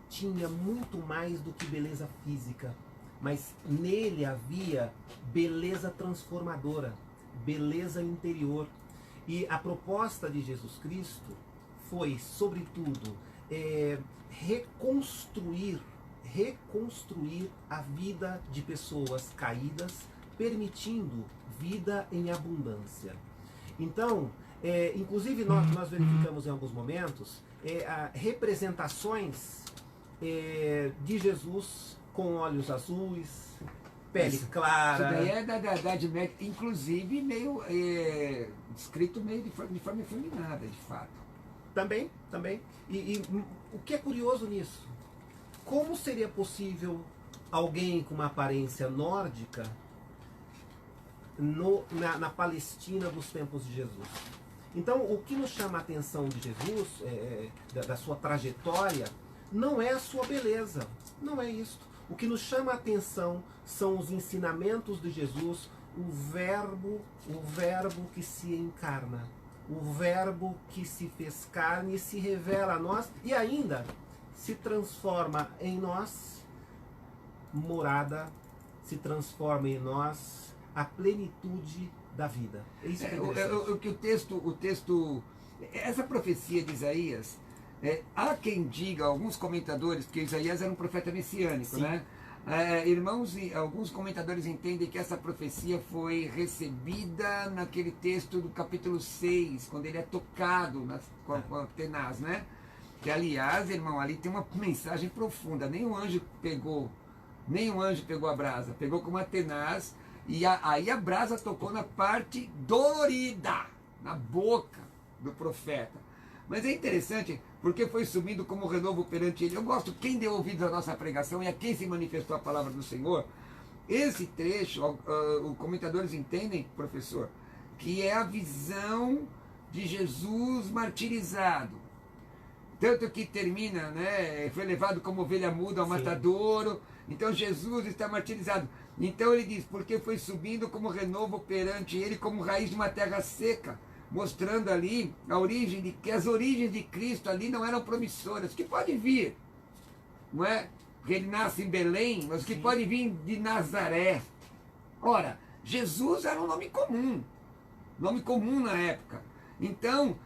tinha muito mais do que beleza física, mas nele havia beleza transformadora, beleza interior. E a proposta de Jesus Cristo foi, sobretudo, reconstruir a vida de pessoas caídas, permitindo vida em abundância. Então, inclusive nós verificamos em alguns momentos representações de Jesus com olhos azuis, pele clara. Isso daí é da Idade Média, inclusive meio descrito meio de forma efeminada, de fato. Também. E o que é curioso nisso? Como seria possível alguém com uma aparência nórdica na Palestina dos tempos de Jesus? Então, o que nos chama a atenção de Jesus, da sua trajetória, não é a sua beleza, não é isso. O que nos chama a atenção são os ensinamentos de Jesus, o verbo que se encarna, o verbo que se fez carne e se revela a nós e ainda se transforma em nós morada, se transforma em nós a plenitude da vida. É isso que o texto, essa profecia de Isaías, há quem diga, alguns comentadores, porque Isaías era um profeta messiânico, sim, né? Alguns comentadores entendem que essa profecia foi recebida naquele texto do capítulo 6, quando ele é tocado com a tenaz, né? Que, aliás, irmão, ali tem uma mensagem profunda. Nenhum anjo pegou a brasa, pegou com uma tenaz, e aí a brasa tocou na parte dolorida, na boca do profeta. Mas é interessante, porque foi subindo como renovo perante ele. Eu gosto, quem deu ouvidos à nossa pregação e a quem se manifestou a palavra do Senhor, esse trecho, os comentadores entendem, professor, que é a visão de Jesus martirizado. Tanto que termina, né? Foi levado como ovelha muda ao matadouro. Então Jesus está martirizado. Então ele diz, porque foi subindo como renovo perante ele, como raiz de uma terra seca, mostrando ali a origem que as origens de Cristo ali não eram promissoras, que pode vir, não é? Porque ele nasce em Belém, mas que pode vir de Nazaré. Ora, Jesus era um nome comum na época. Então,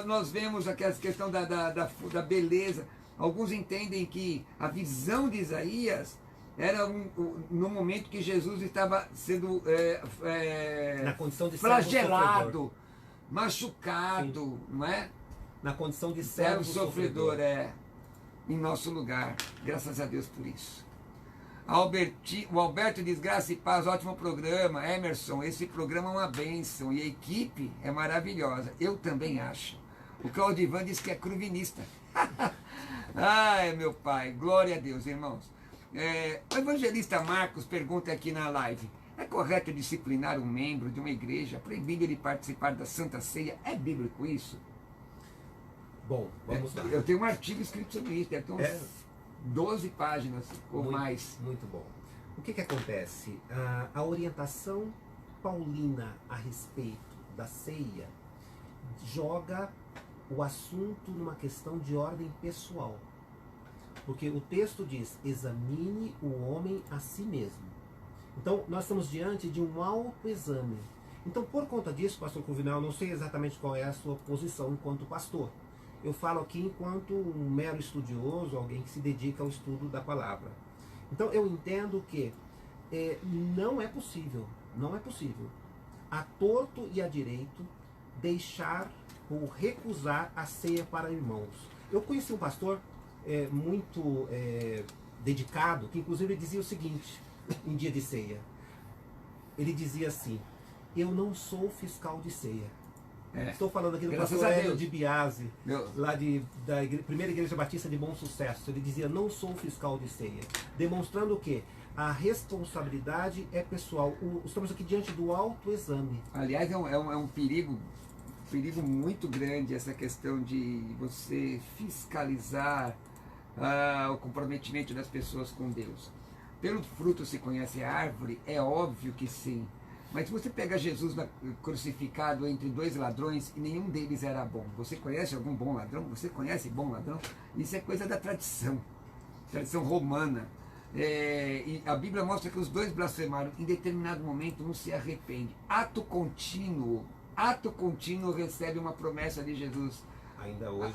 nós vemos aqui a questão da beleza. Alguns entendem que a visão de Isaías era no momento que Jesus estava sendo na condição de flagelado, machucado, não é? Na condição de servo sofredor, em nosso lugar. Graças a Deus por isso. O Alberto diz, graça e paz, ótimo programa. Emerson, esse programa é uma bênção e a equipe é maravilhosa. Eu também acho. O Claudivan diz que é cruvinista. Ai, meu pai, glória a Deus, irmãos. O evangelista Marcos pergunta aqui na live, é correto disciplinar um membro de uma igreja, proibindo ele participar da Santa Ceia? É bíblico isso? Bom, vamos lá. Eu tenho um artigo escrito sobre isso, deve ter uns 12 páginas ou mais. Muito bom. O que acontece? A orientação paulina a respeito da ceia joga o assunto numa questão de ordem pessoal. Porque o texto diz, examine o homem a si mesmo. Então, nós estamos diante de um autoexame. Então, por conta disso, pastor Cruvinel, não sei exatamente qual é a sua posição enquanto pastor. Eu falo aqui enquanto um mero estudioso, alguém que se dedica ao estudo da palavra. Então, eu entendo que não é possível, a torto e a direito, deixar ou recusar a ceia para irmãos. Eu conheci um pastor muito dedicado, que inclusive ele dizia o seguinte, em dia de ceia. Ele dizia assim, eu não sou fiscal de ceia. Estou falando aqui do pastor Hélio de Biase, lá da primeira igreja batista de Bom Sucesso. Ele dizia, não sou fiscal de ceia. Demonstrando o quê? A responsabilidade é pessoal. Estamos aqui diante do autoexame. Aliás, é um perigo muito grande essa questão de você fiscalizar o comprometimento das pessoas com Deus. Pelo fruto se conhece a árvore? É óbvio que sim. Mas se você pega Jesus crucificado entre dois ladrões e nenhum deles era bom, você conhece algum bom ladrão? Você conhece bom ladrão? Isso é coisa da tradição romana. E a Bíblia mostra que os dois blasfemaram. Em determinado momento, um se arrepende. Ato contínuo recebe uma promessa de Jesus. Ainda hoje.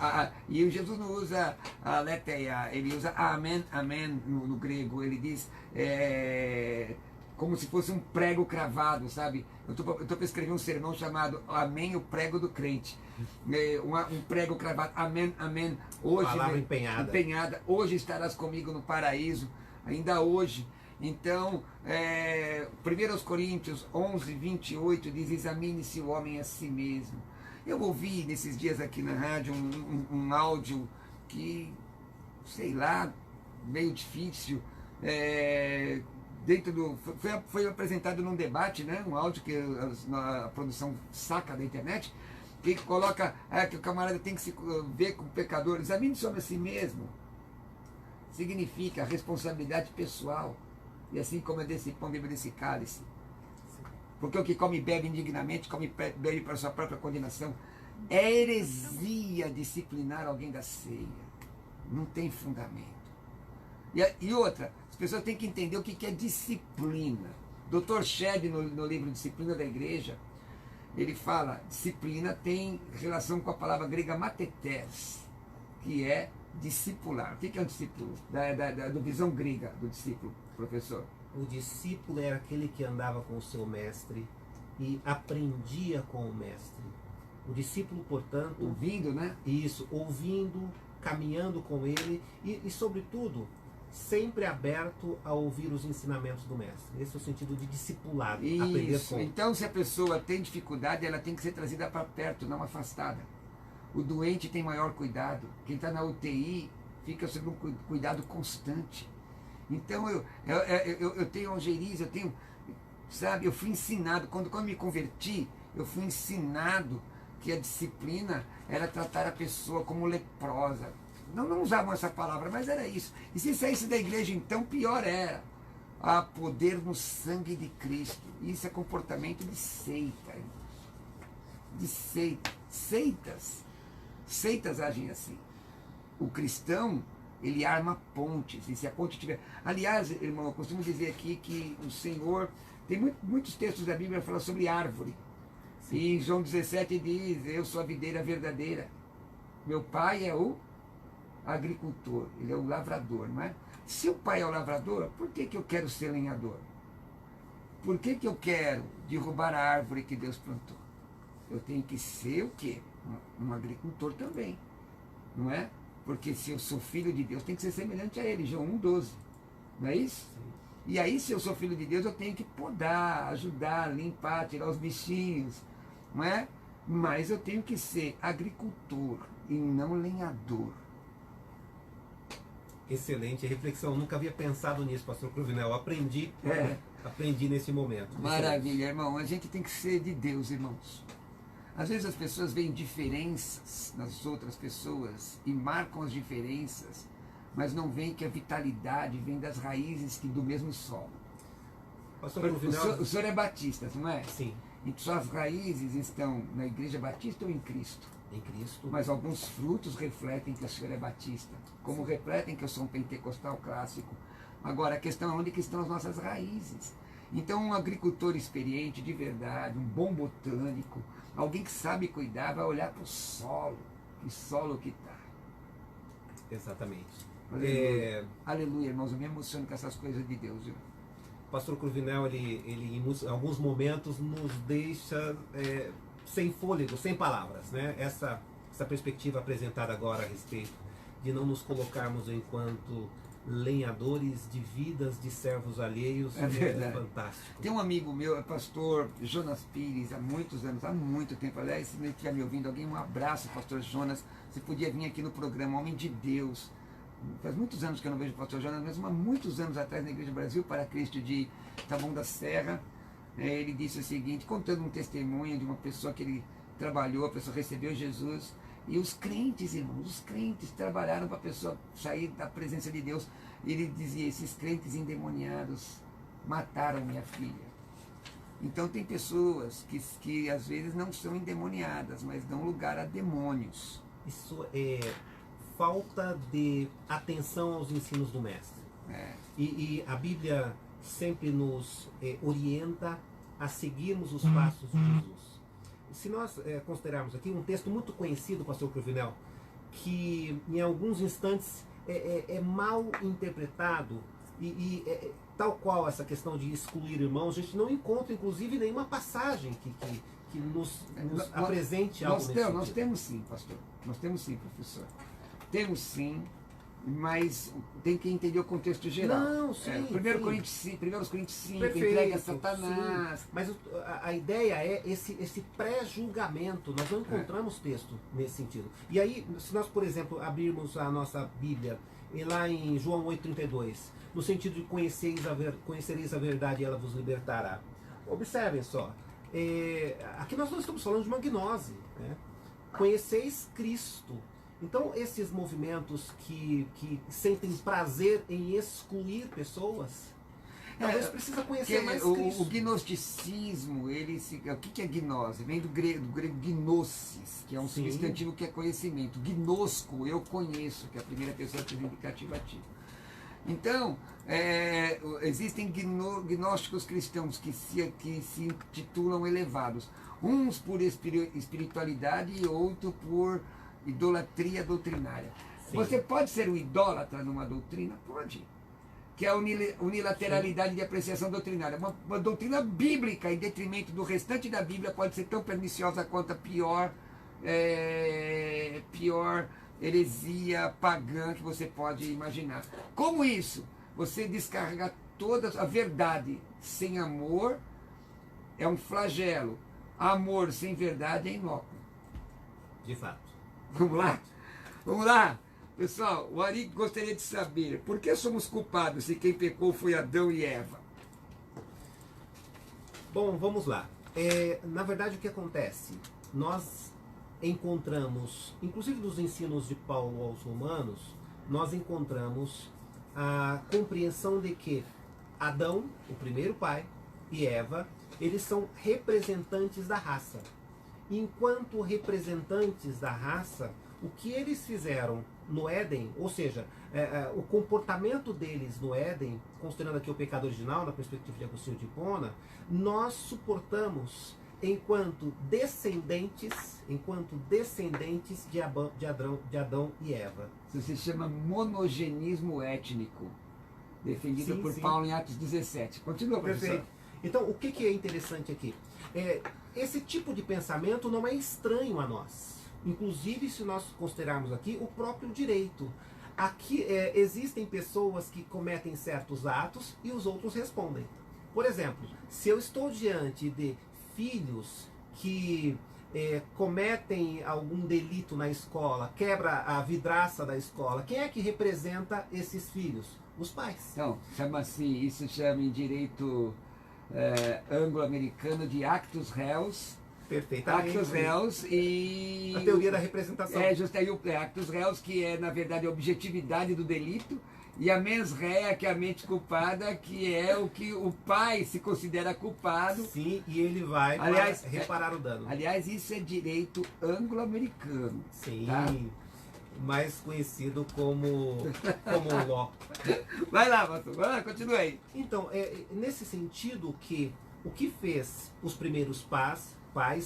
E Jesus não usa a leteia, ele usa amém no grego. Ele diz... como se fosse um prego cravado, sabe? Eu estou para escrever um sermão chamado Amém, o prego do crente. Um prego cravado, amém, amém. Hoje, palavra empenhada. Hoje estarás comigo no paraíso, ainda hoje. Então, 1 Coríntios 11, 28 diz, examine-se o homem a si mesmo. Eu ouvi nesses dias aqui na rádio um áudio que, sei lá, meio difícil, foi apresentado num debate, né? Um áudio que a produção saca da internet, que coloca que o camarada tem que se ver como pecador. Examine sobre a si mesmo. Significa responsabilidade pessoal. E assim como é desse pão, bebe desse cálice. Porque o que come e bebe indignamente, come e bebe para sua própria condenação. É heresia disciplinar alguém da ceia. Não tem fundamento. E outra, as pessoas têm que entender o que é disciplina. Dr. Shedd, no livro Disciplina da Igreja, ele fala, disciplina tem relação com a palavra grega matetes, que é discipular. O que é um discípulo? Da visão grega do discípulo, professor. O discípulo era aquele que andava com o seu mestre e aprendia com o mestre. O discípulo, portanto... Ouvindo, né? Isso, ouvindo, caminhando com ele e sobretudo, sempre aberto a ouvir os ensinamentos do mestre. Esse é o sentido de discipulado. Aprender com. Então, se a pessoa tem dificuldade, ela tem que ser trazida para perto, não afastada. O doente tem maior cuidado. Quem está na UTI fica sob um cuidado constante. Então, eu tenho algerias, eu tenho... Sabe, eu fui ensinado, quando me converti, eu fui ensinado que a disciplina era tratar a pessoa como leprosa. Não usavam essa palavra, mas era isso. E se saísse da igreja, então, pior era. Há poder no sangue de Cristo. Isso é comportamento de seita. De seita. Seitas agem assim. O cristão, ele arma pontes. E se a ponte tiver... Aliás, irmão, eu costumo dizer aqui que o Senhor... Tem muitos textos da Bíblia que falam sobre árvore. Sim. E em João 17 diz, eu sou a videira verdadeira. Meu pai é o agricultor, ele é o lavrador, não é? Se o pai é o lavrador, por que eu quero ser lenhador? Por que eu quero derrubar a árvore que Deus plantou? Eu tenho que ser o quê? Um agricultor também, não é? Porque se eu sou filho de Deus, tem que ser semelhante a ele, João 1,12, não é isso? Sim. E aí, se eu sou filho de Deus, eu tenho que podar, ajudar, limpar, tirar os bichinhos, não é? Mas eu tenho que ser agricultor e não lenhador. Excelente reflexão. Nunca havia pensado nisso, pastor Cruvinel. Aprendi nesse momento. Maravilha, irmão. A gente tem que ser de Deus, irmãos. Às vezes as pessoas veem diferenças nas outras pessoas e marcam as diferenças, mas não veem que a vitalidade vem das raízes do mesmo solo. Pastor Cruvinel... O senhor é batista, não é? Sim. E suas raízes estão na igreja batista ou em Cristo? Em Cristo. Mas alguns frutos refletem que o senhor é batista, como refletem que eu sou um pentecostal clássico. Agora, a questão é onde que estão as nossas raízes. Então, um agricultor experiente, de verdade, um bom botânico, alguém que sabe cuidar, vai olhar para o solo. Que solo que está. Exatamente. Aleluia. Aleluia, irmãos, eu me emociono com essas coisas de Deus. Viu? Pastor Cruvinel, ele em alguns momentos nos deixa sem fôlego, sem palavras, né? Essa perspectiva apresentada agora a respeito de não nos colocarmos enquanto lenhadores de vidas de servos alheios é fantástico. Tem um amigo meu, é pastor Jonas Pires, há muitos anos, há muito tempo. Aliás, se ele estiver me ouvindo, alguém, um abraço, pastor Jonas. Você podia vir aqui no programa, homem de Deus. Faz muitos anos que eu não vejo o pastor Jonas, mesmo há muitos anos atrás na Igreja Brasil para Cristo de Taboão da Serra. Ele disse o seguinte, contando um testemunho de uma pessoa que ele trabalhou, a pessoa recebeu Jesus, e os crentes, irmãos, os crentes trabalharam para a pessoa sair da presença de Deus. Ele dizia, esses crentes endemoniados mataram minha filha. Então tem pessoas que às vezes não são endemoniadas, mas dão lugar a demônios. Isso é falta de atenção aos ensinos do mestre. E a Bíblia sempre nos orienta a seguirmos os passos de Jesus. Se nós considerarmos aqui um texto muito conhecido, pastor Cruvinel, que em alguns instantes é mal interpretado e tal qual essa questão de excluir irmãos, a gente não encontra inclusive nenhuma passagem que nos apresente algo nesse sentido. Nós temos sim, pastor. Nós temos sim, professor. Temos sim, mas tem que entender o contexto geral. Não, sim. 1 Coríntios 5, perfeito, entrega a Satanás. Sim. Mas a ideia é esse pré-julgamento. Nós não encontramos texto nesse sentido. E aí, se nós, por exemplo, abrirmos a nossa Bíblia, lá em João 8,32, no sentido de conhecereis a verdade e ela vos libertará. Observem só. Aqui nós não estamos falando de uma gnose. Né? Conheceis Cristo. Então, esses movimentos que sentem prazer em excluir pessoas, talvez precisa conhecer mais Cristo. O gnosticismo, o que é gnose? Vem do grego gnosis, que é um substantivo que é conhecimento. Gnosco, eu conheço, que é a primeira pessoa indicativa ativa. Então, existem gnósticos cristãos que se intitulam elevados. Uns por espiritualidade e outro por idolatria doutrinária. Sim. Você pode ser um idólatra numa doutrina? Pode. Que é a unilateralidade de apreciação doutrinária. Uma doutrina bíblica em detrimento do restante da Bíblia pode ser tão perniciosa quanto a pior heresia pagã que você pode imaginar. Como isso? Você descarregar toda a verdade sem amor é um flagelo. Amor sem verdade é inócuo. De fato. Vamos lá? Vamos lá? Pessoal, o Ari gostaria de saber por que somos culpados se quem pecou foi Adão e Eva? Bom, vamos lá. Na verdade, o que acontece? Nós encontramos, inclusive nos ensinos de Paulo aos Romanos, nós encontramos a compreensão de que Adão, o primeiro pai, e Eva, eles são representantes da raça. Enquanto representantes da raça, o que eles fizeram no Éden, ou seja, o comportamento deles no Éden, considerando aqui o pecado original, na perspectiva de Agostinho de Hipona, nós suportamos enquanto descendentes de Adão e Eva. Isso se chama monogenismo étnico, defendido por Paulo em Atos 17. Continua, professor. Perfeito. Então, o que é interessante aqui? Esse tipo de pensamento não é estranho a nós. Inclusive, se nós considerarmos aqui o próprio direito. Aqui existem pessoas que cometem certos atos e os outros respondem. Por exemplo, se eu estou diante de filhos que cometem algum delito na escola, quebra a vidraça da escola, quem é que representa esses filhos? Os pais. Então, isso chama em direito anglo-americano de actus reus. Perfeitamente. Actus reus e... a teoria da representação. Justo aí o actus reus, que é, na verdade, a objetividade do delito, e a mens rea, que é a mente culpada, que é o que o pai se considera culpado. Sim, e ele vai reparar o dano. Aliás, isso é direito anglo-americano. Sim, tá? Mais conhecido como law. Vai lá, pastor, vai lá, continua aí. Então, nesse sentido que o que fez os primeiros pais,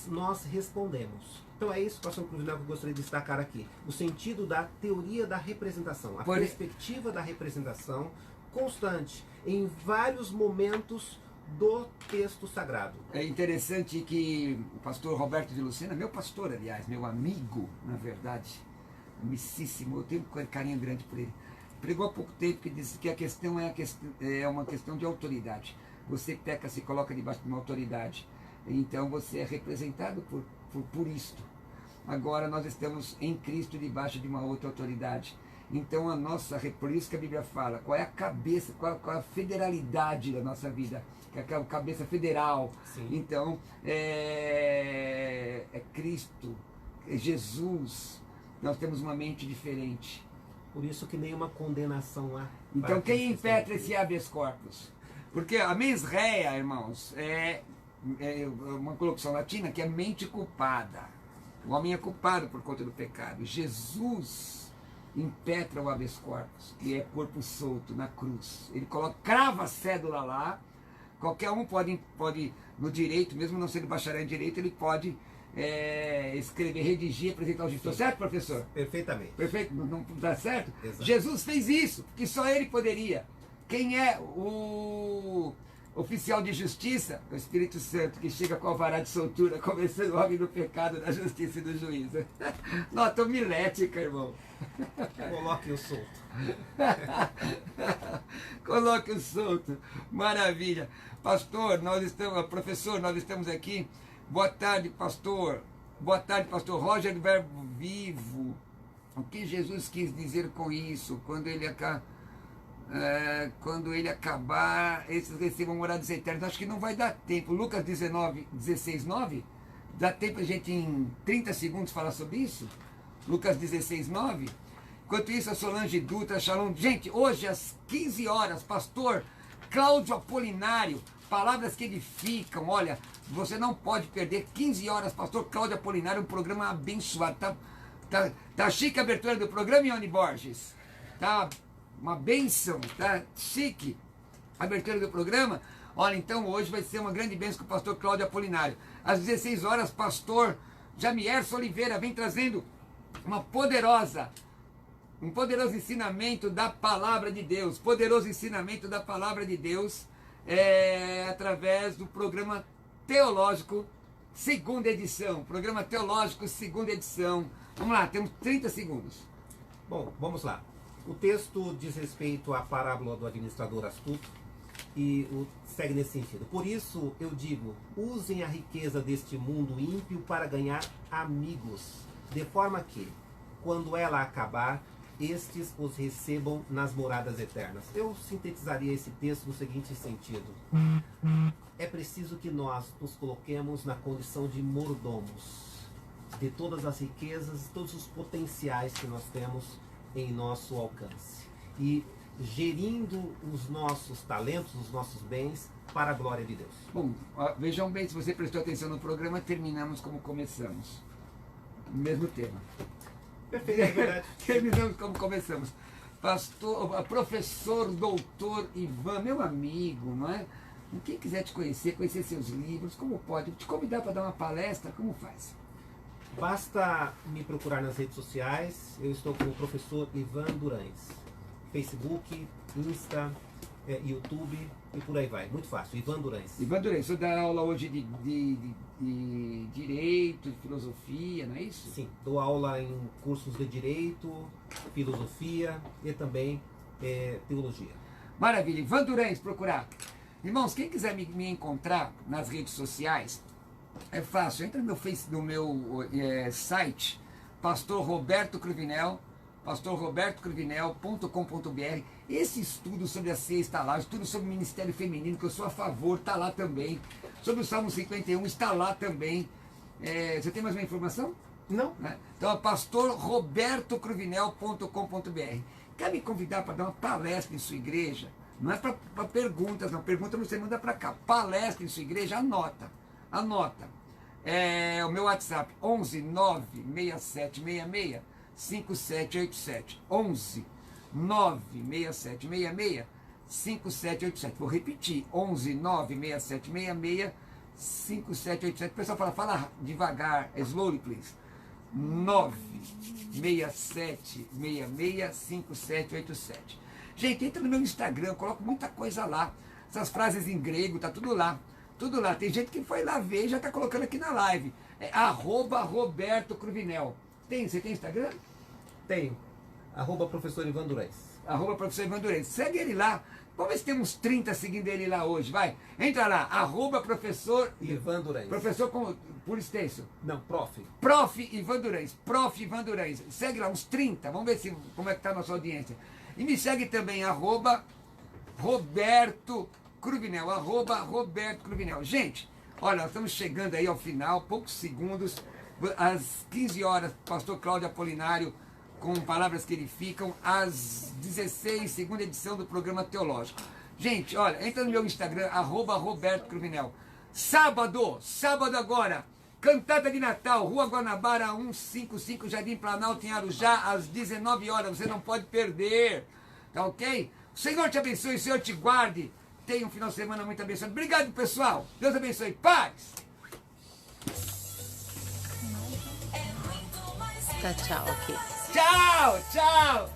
nós respondemos. Então é isso, pastor Cruvinel, que eu gostaria de destacar aqui. O sentido da teoria da representação, a perspectiva da representação constante em vários momentos do texto sagrado. É interessante que o pastor Roberto de Lucena, meu pastor, aliás, meu amigo, na verdade, amicíssimo, eu tenho um carinho grande por ele, pregou há pouco tempo que disse que a questão é uma questão de autoridade. Você que peca se coloca debaixo de uma autoridade, então você é representado por isto. Agora nós estamos em Cristo debaixo de uma outra autoridade. Então por isso que a Bíblia fala, qual é a cabeça, qual é a federalidade da nossa vida, que é a cabeça federal. Sim. Então é Cristo, é Jesus, nós temos uma mente diferente. Por isso que nenhuma condenação há. Então quem impetra esse habeas corpus? Porque a mens rea, irmãos, é uma colocação latina que é mente culpada. O homem é culpado por conta do pecado. Jesus impetra o habeas corpus, que é corpo solto na cruz. Ele crava a cédula lá. Qualquer um pode no direito, mesmo não sendo bacharel em direito, ele pode escrever, redigir, apresentar o juiz. Estou certo, professor? Perfeitamente. Perfeito? Não está certo? Exato. Jesus fez isso, porque só ele poderia. Quem é o oficial de justiça? O Espírito Santo, que chega com a vara de soltura, convencendo o homem do pecado, da justiça e do juízo. Nota homilética, irmão. Coloque o solto. Coloque o solto. Maravilha. Pastor, professor, nós estamos aqui. Boa tarde, pastor. Boa tarde, pastor Roger, verbo vivo. O que Jesus quis dizer com isso? Quando ele acabar, esses recebam moradas eternas. Acho que não vai dar tempo. Lucas 16, 9. Dá tempo a gente em 30 segundos falar sobre isso? Lucas 16, 9. Enquanto isso, a Solange Dutra, Shalom. Gente, hoje às 15 horas, pastor Cláudio Apolinário, palavras que edificam. Olha, você não pode perder 15 horas, pastor Cláudio Apolinário, um programa abençoado. Tá chique a abertura do programa, Ione Borges? Tá uma bênção, tá chique a abertura do programa. Olha, então hoje vai ser uma grande bênção com o pastor Cláudio Apolinário. Às 16 horas, pastor Jamierson Oliveira vem trazendo um poderoso ensinamento da Palavra de Deus. Poderoso ensinamento da Palavra de Deus através do programa teológico, segunda edição. Programa teológico, segunda edição. Vamos lá, temos 30 segundos. Bom, vamos lá. O texto diz respeito à parábola do administrador astuto e segue nesse sentido. Por isso eu digo, usem a riqueza deste mundo ímpio para ganhar amigos, de forma que, quando ela acabar, estes os recebam nas moradas eternas. Eu sintetizaria esse texto no seguinte sentido. É preciso que nós nos coloquemos na condição de mordomos. de todas as riquezas, todos os potenciais que nós temos em nosso alcance. E gerindo os nossos talentos, os nossos bens, para a glória de Deus. Bom, vejam bem, se você prestou atenção no programa, terminamos como começamos. Mesmo tema. Perfeito, é verdade. Terminamos como começamos. Professor, doutor Ivan, meu amigo, não é? Quem quiser te conhecer, conhecer seus livros, como pode? Te convidar para dar uma palestra, como faz? Basta me procurar nas redes sociais, eu estou como professor Ivan Durães. Facebook, Insta, YouTube e por aí vai. Muito fácil, Ivan Durães. Ivan Durães, você dá aula hoje de Direito, de Filosofia, não é isso? Sim, dou aula em cursos de Direito, Filosofia e também Teologia. Maravilha, Ivan Durães, procurar. Irmãos, quem quiser me encontrar nas redes sociais, é fácil, entra no meu site, Pastor Roberto Cruvinel, pastorrobertocruvinel.com.br. Esse estudo sobre a ceia está lá, estudo sobre o ministério feminino, que eu sou a favor, está lá também. Sobre o Salmo 51 está lá também. Você tem mais uma informação? Não. Então é pastorrobertocruvinel.com.br. Quer me convidar para dar uma palestra em sua igreja? Não é para perguntas, não. Pergunta você manda para cá. Palestra em sua igreja, anota. Anota. O meu WhatsApp, 11 96766 5787. 11 96766 5787. Vou repetir. 11 96766 5787. O pessoal fala devagar. Slowly, please. 96766 5787. Gente, entra no meu Instagram, eu coloco muita coisa lá. Essas frases em grego, tá tudo lá. Tudo lá. Tem gente que foi lá ver e já tá colocando aqui na live. @Roberto Cruvinel. Você tem Instagram? Tenho. @professor Ivan Durães. @professor Ivan Durães. Segue ele lá. Vamos ver se tem uns 30 seguindo ele lá hoje, vai. Entra lá, @professor Ivan Durães. Professor por extenso. Não, prof. Prof. Ivan Durães. Prof. Ivan Durães. Segue lá, uns 30. Vamos ver como é que tá a nossa audiência. E me segue também, @Roberto Cruvinel. @Roberto Cruvinel. Gente, olha, nós estamos chegando aí ao final, poucos segundos. Às 15 horas, pastor Cláudio Apolinário, com palavras que edificam, às 16, segunda edição do programa teológico. Gente, olha, entra no meu Instagram, @Roberto Cruvinel. Sábado agora, cantata de Natal, Rua Guanabara 155, Jardim Planalto, em Arujá, às 19 horas, você não pode perder, tá ok? O Senhor te abençoe, o Senhor te guarde, tenha um final de semana muito abençoado. Obrigado, pessoal, Deus abençoe, paz! Tchau, ok. Tchau!